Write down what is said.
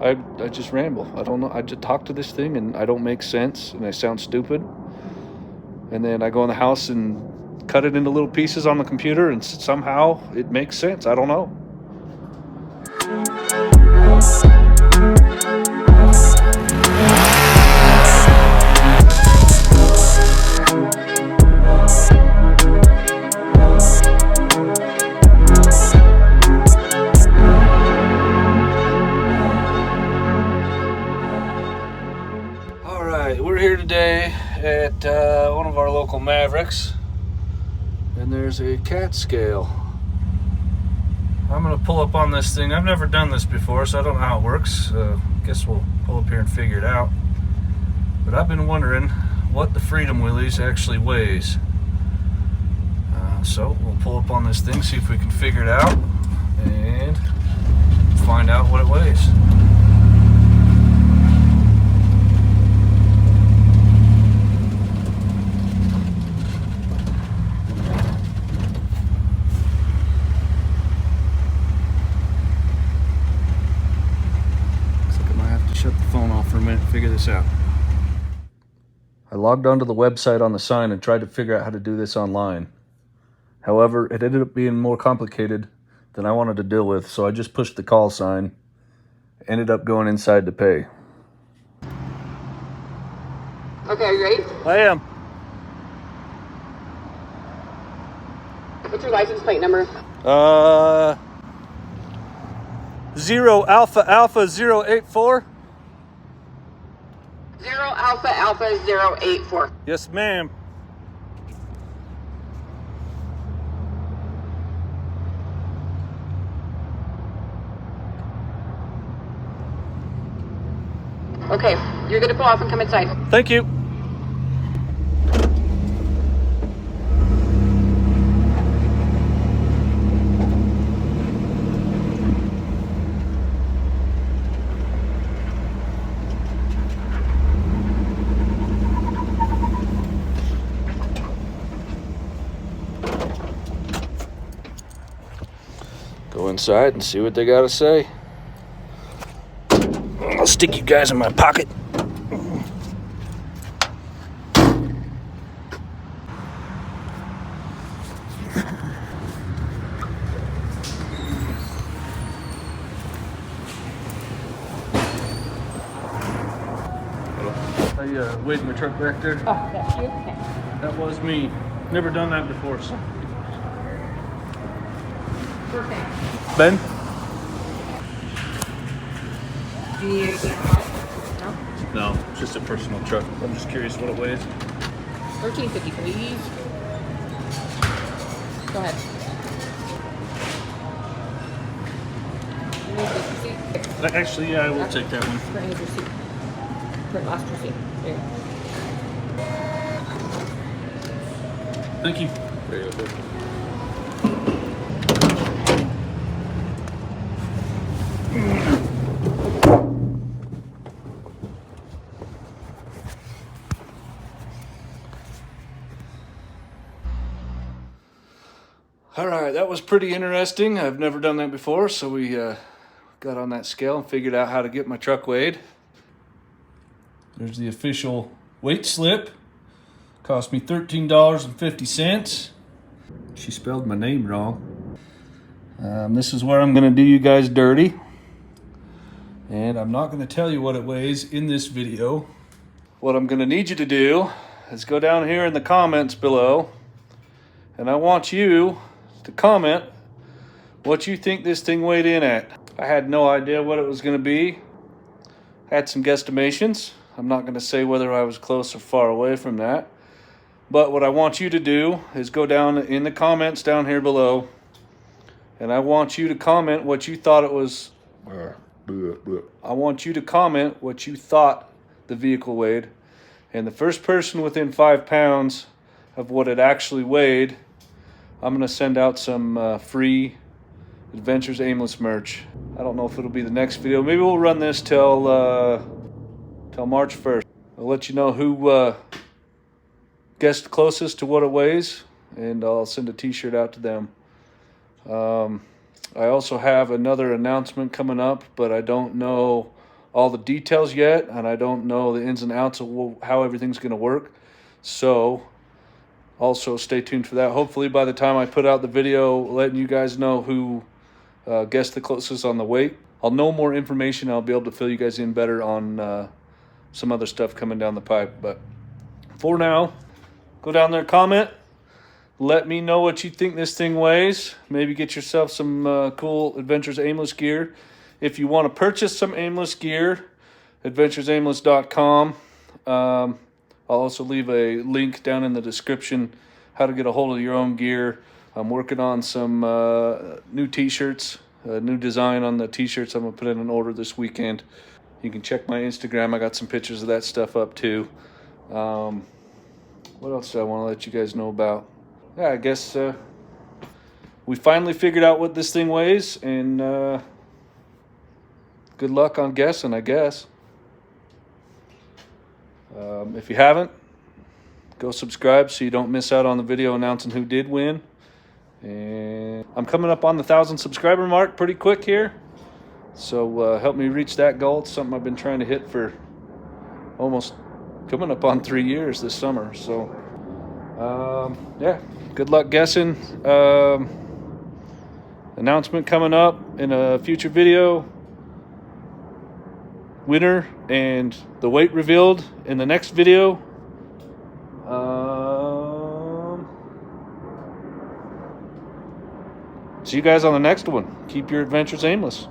I just ramble. I don't know. I just talk to this thing and I don't make sense and I sound stupid. And then I go in the house and cut it into little pieces on the computer and somehow it makes sense. I don't know. We're here today at one of our local Mavericks, and there's a cat scale. I'm gonna pull up on this thing. I've never done this before, so I don't know how it works. Guess we'll pull up here and figure it out. But I've been wondering what the Freedom Willys actually weighs. So we'll pull up on this thing, see if we can figure it out, and find out what it weighs. Shut the phone off for a minute and figure this out. I logged onto the website on the sign and tried to figure out how to do this online. However, it ended up being more complicated than I wanted to deal with, so I just pushed the call sign, ended up going inside to pay. Okay, are you ready? I am. What's your license plate number? 0 Alpha Alpha 084. 0 Alpha Alpha 084. Yes, ma'am. Okay, you're good to pull off and come inside. Thank you. Go inside and see what they gotta say. I'll stick you guys in my pocket. I weighed my truck back there. Oh, that's you? Okay. That was me. Never done that before, so. Perfect. Ben? Do you need anything? No? No, it's just a personal truck. I'm just curious what it weighs. 1350, please. Go ahead. You need this receipt? Actually, yeah, I will take that one. Bring his receipt. Bring last receipt. There you go. Thank you. There you go. All right, that was pretty interesting. I've never done that before, so we got on that scale and figured out how to get my truck weighed. There's the official weight slip. Cost me $13.50. She spelled my name wrong. This is where I'm going to do you guys dirty. And I'm not going to tell you what it weighs in this video. What I'm going to need you to do is go down here in the comments below. And I want you to comment what you think this thing weighed in at. I had no idea what it was going to be. Had some guesstimations. I'm not going to say whether I was close or far away from that. But what I want you to do is go down in the comments down here below. And I want you to comment what you thought it was. I want you to comment what you thought the vehicle weighed. And the first person within 5 pounds of what it actually weighed, I'm going to send out some free Adventures Aimless merch. I don't know if it'll be the next video. Maybe we'll run this till March 1st. I'll let you know who guessed closest to what it weighs, and I'll send a t-shirt out to them. I also have another announcement coming up, but I don't know all the details yet, and I don't know the ins and outs of how everything's going to work. So also stay tuned for that. Hopefully by the time I put out the video letting you guys know who guessed the closest on the weight, I'll know more information. I'll be able to fill you guys in better on some other stuff coming down the pipe. But for now, go down there, comment. Let me know what you think this thing weighs. Maybe get yourself some cool Adventures Aimless gear. If you want to purchase some Aimless gear, adventuresaimless.com. I'll also leave a link down in the description how to get a hold of your own gear. I'm working on some new t-shirts, a new design on the t-shirts. I'm going to put in an order this weekend. You can check my Instagram. I got some pictures of that stuff up too. What else do I want to let you guys know about? Yeah, I guess we finally figured out what this thing weighs, and good luck on guessing, I guess. If you haven't, go subscribe so you don't miss out on the video announcing who did win. And I'm coming up on the 1,000 subscriber mark pretty quick here, so help me reach that goal. It's something I've been trying to hit for almost coming up on 3 years this summer. So yeah, good luck guessing. Announcement coming up in a future video. Winner and the weight revealed in the next video. See you guys on the next one. Keep your adventures aimless.